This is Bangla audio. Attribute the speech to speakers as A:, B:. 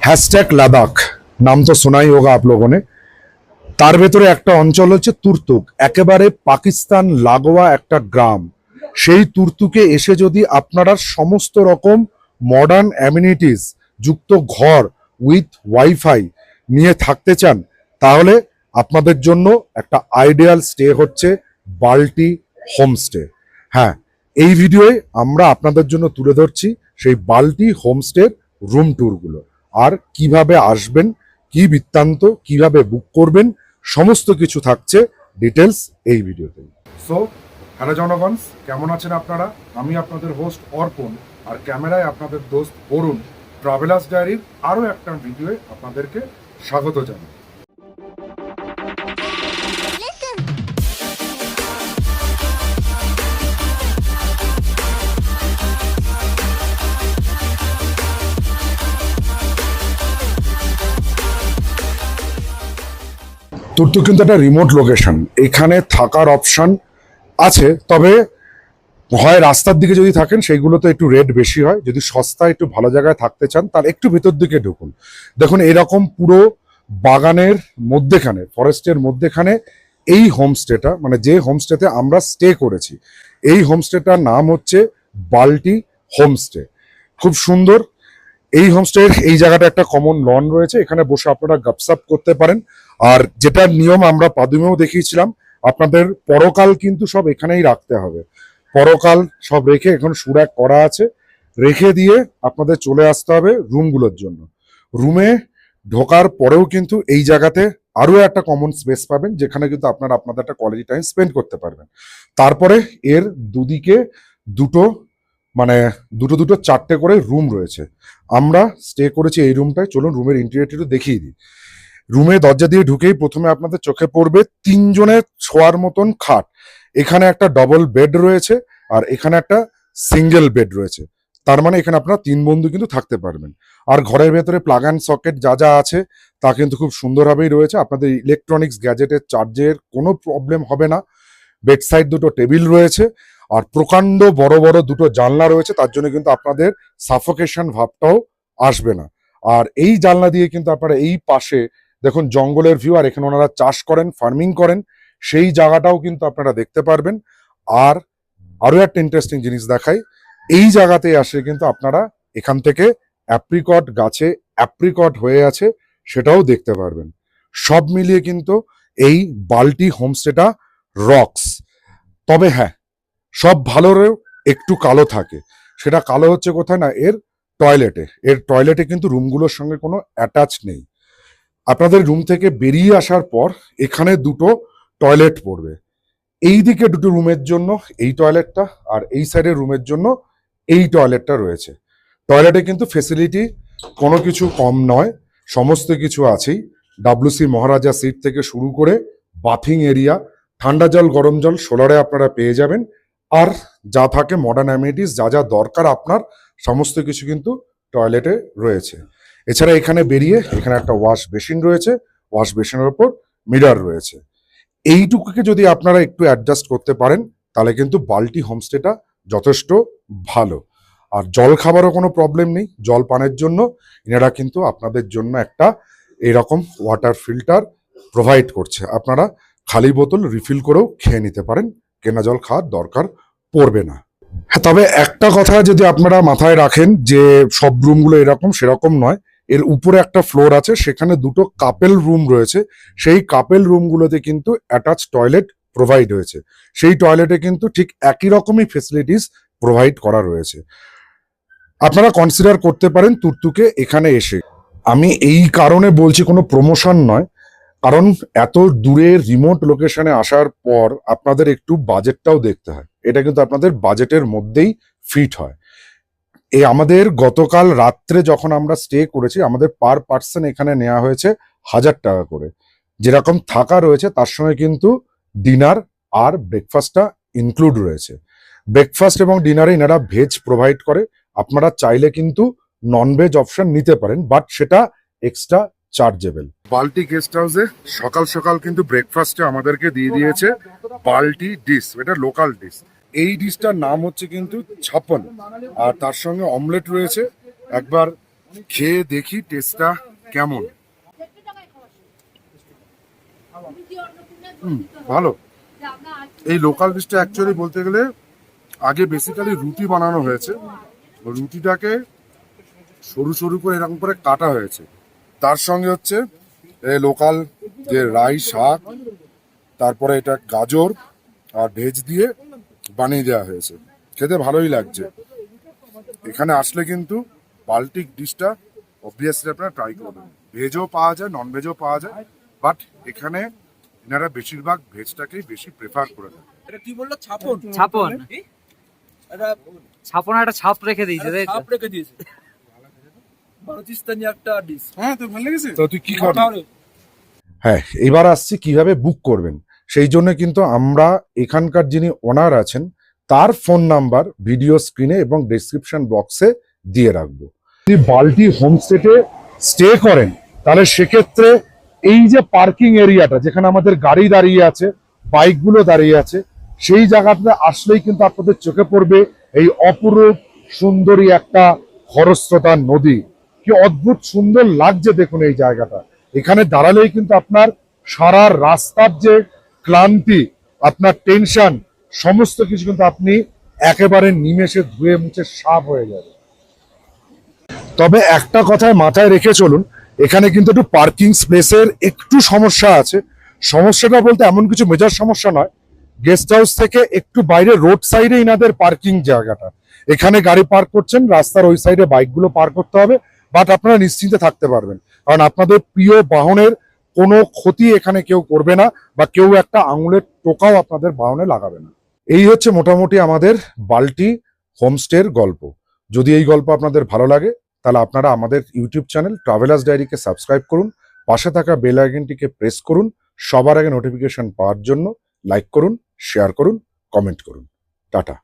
A: हैशटैग লাদাখ নাম তো শোনাই হোগা आप लोगों ने। তার ভেতরে একটা অঞ্চল হচ্ছে তুর্তুক, একেবারে পাকিস্তান লাগোয়া একটা গ্রাম। সেই তুর্তুকে এসে যদি আপনারা সমস্ত রকম মডার্ন অ্যামিনিটিস যুক্ত ঘর উইথ ওয়াইফাই নিয়ে থাকতে চান, তাহলে আপনাদের জন্য একটা আইডিয়াল স্টে হচ্ছে বাল্টি হোমস্টে। হ্যাঁ, এই ভিডিওয়ে আমরা আপনাদের জন্য তুলে ধরছি সেই বাল্টি হোমস্টের রুম ট্যুরগুলো, আর কিভাবে আসবেন, কি বৃত্তান্ত, কিভাবে বুক করবেন, সমস্ত কিছু থাকছে ডিটেলস এই ভিডিওতে। সো হ্যালো জনগণ, কেমন আছেন আপনারা? আমি আপনাদের হোস্ট অর্পণ, আর ক্যামেরায় আপনাদের দোস্ত অরুণ। ট্রাভেলার্স ডায়েরির আরও একটা ভিডিওয়ে আপনাদেরকে স্বাগত জানাই। তুর্তুক কিন্তু একটা রিমোট লোকেশন, এখানে থাকার অপশন আছে, তবে হয় রাস্তার দিকে যদি থাকেন সেইগুলোতে একটু রেট বেশি হয়। যদি সস্তায় একটু ভালো জায়গায় থাকতে চান তার একটু ভেতর দিকে ঢুকুন। দেখুন এরকম পুরো বাগানের মধ্যেখানে, ফরেস্টের মধ্যেখানে এই হোমস্টেটা, মানে যে হোমস্টেতে আমরা স্টে করেছি, এই হোমস্টেটার নাম হচ্ছে বাল্টি হোমস্টে। খুব সুন্দর এই হোমস্টের। এই জায়গাটা একটা কমন লন রয়েছে, এখানে বসে আপনারা গপসপ করতে পারেন। আর যেটা নিয়ম আমরা পাদুমেও দেখিয়েছিলাম, আপনাদের পরকাল কিন্তু সব এখানেই রাখতে হবে। পরকাল সব রেখে, এখন সুরাক করা আছে, রেখে দিয়ে আপনাদের চলে আসতে হবে রুমগুলোর জন্য। রুমে ঢোকার পরেও কিন্তু এই জায়গাতে আরও একটা কমন স্পেস পাবেন, যেখানে কিন্তু আপনারা আপনাদের একটা কোয়ালিটি টাইম স্পেন্ড করতে পারবেন। তারপরে এর দুদিকে দুটো দুটো চারটে করে রুম রয়েছে। আমরা স্টে করেছি এই রুমটায়। চলুন রুমের ইন্টেরিয়রটা একটু দেখিয়ে দিই। রুমে দরজা দিয়ে ঢুকেই প্রথমে আপনাদের চোখে পড়বে তিনজনের শোয়ার মতন খাট। এখানে একটা ডবল বেড রয়েছে, আর এখানে একটা সিঙ্গেল বেড রয়েছে। তার মানে এখানে আপনারা তিন বন্ধু কিন্তু থাকতে পারবেন। আর ঘরের ভেতরে প্লাগ অ্যান্ড সকেট যা যা আছে তা কিন্তু খুব সুন্দরভাবেই রয়েছে। আপনাদের ইলেকট্রনিক্স গ্যাজেটের চার্জের কোনো প্রবলেম হবে না। বেড সাইড দুটো টেবিল রয়েছে, আর প্রকাণ্ড বড় বড় দুটো জানলা রয়েছে, তার জন্য কিন্তু আপনাদের সাফোকেশন ভাবটাও আসবে না। আর এই জানলা দিয়ে কিন্তু আপনারা এই পাশে দেখুন জঙ্গলের ভিউ, আর এখানে ওনারা চাষ করেন, ফার্মিং করেন, সেই জায়গাটাও কিন্তু আপনারা দেখতে পারবেন। আর আরো একটা ইন্টারেস্টিং জিনিস দেখাই, এই জায়গাতে আসে কিন্তু আপনারা এখান থেকে অ্যাপ্রিকট গাছে অ্যাপ্রিকট হয়ে আছে সেটাও দেখতে পারবেন। সব মিলিয়ে কিন্তু এই বাল্টি হোমস্টেটা রক্স। তবে হ্যাঁ, সব ভালোরও একটু কালো থাকে। সেটা কালো হচ্ছে কোথায় না, এর টয়লেটে। এর টয়লেটে কিন্তু রুমগুলোর সঙ্গে কোনো অ্যাটাচ নেই। আপনাদের রুম থেকে বেরিয়ে আসার পর এখানে দুটো টয়লেট পড়বে। এই দিকে দুটো রুমের জন্য এই টয়লেটটা, আর এই সাইডের রুমের জন্য এই টয়লেটটা রয়েছে। টয়লেটে কিন্তু ফেসিলিটি কোনো কিছু কম নয়, সমস্ত কিছু আছেই। ডাব্লিউসি মহারাজা সিট থেকে শুরু করে বাথিং এরিয়া, ঠান্ডা জল গরম জল সোলারে আপনারা পেয়ে যাবেন। আর যা থাকে মডার্ন অ্যামিনিটিস যা যা দরকার আপনার, সমস্ত কিছু কিন্তু টয়লেটে রয়েছে। এছাড়া এখানে বেরিয়ে এখানে একটা ওয়াশ বেসিন রয়েছে, ওয়াশ বেসিনের ওপর মিরর রয়েছে। এইটুকুকে যদি আপনারা একটু অ্যাডজাস্ট করতে পারেন তাহলে কিন্তু বাল্টি হোমস্টেটা যথেষ্ট ভালো। আর জল খাবারও কোনো প্রবলেম নেই। জল পানের জন্য এনারা কিন্তু আপনাদের জন্য একটা এরকম ওয়াটার ফিল্টার প্রোভাইড করছে। আপনারা খালি বোতল রিফিল করেও খেয়ে নিতে পারেন, কেনা জল খাওয়ার দরকার পড়বে না। হ্যাঁ, তবে একটা কথা যদি আপনারা মাথায় রাখেন যে সব রুমগুলো এরকম সেরকম নয়। এর উপরে একটা ফ্লোর আছে, সেখানে দুটো কাপেল রুম রয়েছে। সেই কাপেল রুমগুলোতে কিন্তু অ্যাটাচ টয়লেট প্রোভাইড হয়েছে। সেই টয়লেটে কিন্তু ঠিক একই রকমই ফেসিলিটিস প্রোভাইড করা রয়েছে। আপনারা কনসিডার করতে পারেন তুর্তুকে এখানে এসে। আমি এই কারণে বলছি, কোনো প্রমোশন নয়, কারণ এত দূরে রিমোট লোকেশনে আসার পর আপনাদের একটু বাজেটটাও দেখতে হয়। এটা কিন্তু আপনাদের বাজেটের মধ্যেই ফিট হয়। এই আমাদের গতকাল রাত্রে যখন আমরা স্টে করেছি, আমাদের পার পার্সন এখানে নেওয়া হয়েছে 1000 টাকা করে। যেরকম থাকা রয়েছে তার সঙ্গে কিন্তু ডিনার আর ব্রেকফাস্টটা ইনক্লুড রয়েছে। ব্রেকফাস্ট এবং ডিনারে এনারা ভেজ প্রোভাইড করে। আপনারা চাইলে কিন্তু নন ভেজ অপশন নিতে পারেন, বাট সেটা এক্সট্রা চার্জেবল। বাল্টি গেস্ট হাউসে সকাল সকাল কিন্তু ব্রেকফাস্টে আমাদেরকে দিয়ে দিয়েছে বাল্টি ডিশ। এটা লোকাল ডিশ। এই ডিশটার নাম হচ্ছে কিন্তু ছাপন, আর তার সঙ্গে অমলেট রয়েছে। একবার খেয়ে দেখি টেস্টটা কেমন। ভালো। এই লোকাল ডিশটা অ্যাকচুয়ালি বলতে গেলে আগে বেসিক্যালি রুটি বানানো হয়েছে, রুটিটাকে সরু সরু করে এরকম করে কাটা হয়েছে, তার সঙ্গে হচ্ছে লোকাল যে রাই শাক, তারপরে এটা গাজর আর ভেজ দিয়ে বানিয়ে দেওয়া হয়েছে। খেতে ভালোই লাগছে। এখানে আসলে কিন্তু বাল্টিক ডিশটা অবভিয়াসলি আপনারা ট্রাই করবেন। ভেজও পাওয়া যায়, নন ভেজও পাওয়া যায়, বাট এখানে এনারা বেশিরভাগ ভেজটাকেই বেশি প্রেফার করে দেন।
B: এটা কি বললো? ছাপন
C: ছাপন
B: এটা
C: ছাপন একটা ছাপ রেখে দিয়েছে, তাই তো?
B: ছাপ রেখে দিয়েছে। পাকিস্তানি একটা ডিশ।
D: হ্যাঁ, তো ভালো লেগেছে।
A: তো তুই কি খাবি?
B: তাহলে
A: হ্যাঁ, এবার আসছি কিভাবে বুক করবেন। সেই জন্য কিন্তু আমরা এখানকার যিনি ওনার আছেন তার ফোন নাম্বার ভিডিও স্ক্রিনে এবং ডেসক্রিপশন বক্সে দিয়ে রাখবো। যদি বাল্টি হোমস্টেতে স্টে করেন তাহলে সেক্ষেত্রে এই যে পার্কিং এরিয়াটা যেখানে আমাদের গাড়ি দাঁড়িয়ে আছে, বাইকগুলো দাঁড়িয়ে আছে, সেই জায়গাটাতে আসলেই কিন্তু আপনাদের চোখে পড়বে এই অপরূপ সুন্দরী একটা খরস্রোতা নদী। কি অদ্ভুত সুন্দর লাগছে দেখুন এই জায়গাটা। এখানে দাঁড়ালেই কিন্তু আপনার সারা রাস্তার যে ক্লান্তি, আপনার টেনশন, সমস্ত কিছু কিন্তু আপনি একেবারে নিমেষে ধুয়ে মুছে সাফ হয়ে যাবে। তবে একটা কথায় মাথায় রেখে চলুন, এখানে কিন্তু একটু পার্কিং স্পেসের একটু সমস্যা আছে। সমস্যাটা বলতে এমন কিছু মেজর সমস্যা নয়, গেস্ট হাউস থেকে একটু বাইরে রোড সাইডে ইনাদের পার্কিং জায়গাটা, এখানে গাড়ি পার্ক করছেন, রাস্তার ওই সাইডে বাইকগুলো পার্ক করতে হবে, বাট আপনারা নিশ্চিন্তে থাকতে পারবেন, কারণ আপনাদের প্রিয় বাহনের কোনো ক্ষতি এখানে কেউ করবে না, বা কেউ একটা আঙুলের টোকাও আপনাদের বাহনে লাগাবে না। এই হচ্ছে মোটামুটি আমাদের বাল্টি হোমস্টের গল্প। যদি এই গল্প আপনাদের ভালো লাগে তাহলে আপনারা আমাদের ইউটিউব চ্যানেল ট্রাভেলার্স ডায়েরিকে সাবস্ক্রাইব করুন, পাশে থাকা বেল আইকনটিকে প্রেস করুন, সবার আগে নোটিফিকেশন পাওয়ার জন্য লাইক করুন, শেয়ার করুন, কমেন্ট করুন। টাটা।